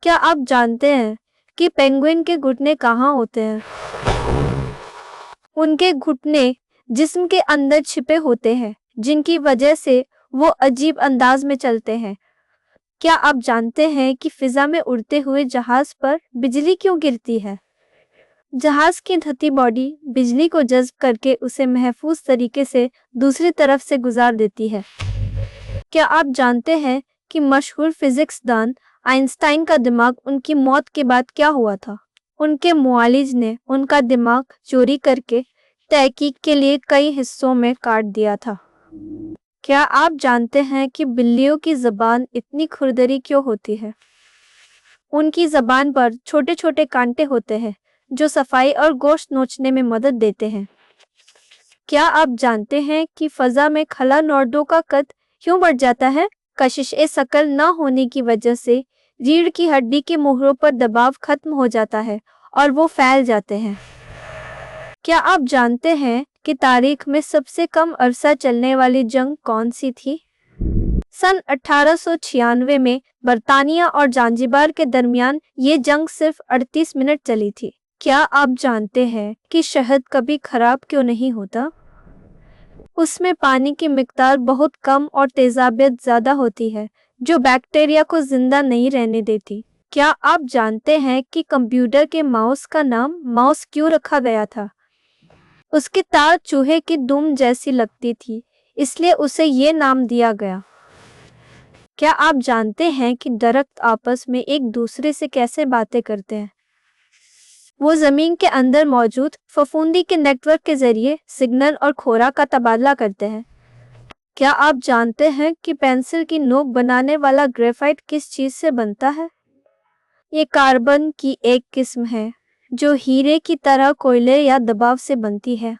क्या आप जानते हैं कि पेंगुइन के घुटने कहाँ होते हैं? उनके घुटने जिस्म के अंदर छिपे होते हैं, जिनकी वजह से वो अजीब अंदाज में चलते हैं। क्या आप जानते हैं कि फिजा में उड़ते हुए जहाज पर बिजली क्यों गिरती है? जहाज की धती बॉडी बिजली को जज्ब करके उसे महफूज तरीके से दूसरी तरफ से गुजार देती है। क्या आप जानते हैं कि मशहूर फिजिक्सदान आइंस्टाइन का दिमाग उनकी मौत के बाद क्या हुआ था? उनके मुआलिज ने उनका दिमाग चोरी करके तहकीक के लिए कई हिस्सों में काट दिया था। क्या आप जानते हैं कि बिल्लियों की ज़बान इतनी खुरदरी क्यों होती है? उनकी ज़बान पर छोटे छोटे कांटे होते हैं जो सफाई और गोश्त नोचने में मदद देते हैं। क्या आप जानते हैं कि फ़ज़ा में खला नॉर्डो का कद क्यों बढ़ जाता है? कशिश-ए शकल न होने की वजह से रीढ़ की हड्डी के मोहरों पर दबाव खत्म हो जाता है और वो फैल जाते हैं। क्या आप जानते हैं कि तारीख में सबसे कम अरसा चलने वाली जंग कौन सी थी? सन 1896 में बर्तानिया और जांजिबार के दरमियान ये जंग सिर्फ 38 मिनट चली थी। क्या आप जानते हैं कि शहद कभी खराब क्यों नहीं होता? उसमें पानी की मिकदार बहुत कम और तेजाबियत ज़्यादा होती है, जो बैक्टीरिया को जिंदा नहीं रहने देती। क्या आप जानते हैं कि कंप्यूटर के माउस का नाम माउस क्यों रखा गया था? उसकी तार चूहे की दुम जैसी लगती थी, इसलिए उसे ये नाम दिया गया। क्या आप जानते हैं कि दरख्त आपस में एक दूसरे से कैसे बातें करते हैं? वो ज़मीन के अंदर मौजूद फफूंदी के नेटवर्क के जरिए सिग्नल और खुराक का तबादला करते हैं। क्या आप जानते हैं कि पेंसिल की नोक बनाने वाला ग्रेफाइट किस चीज़ से बनता है? ये कार्बन की एक किस्म है जो हीरे की तरह कोयले या दबाव से बनती है।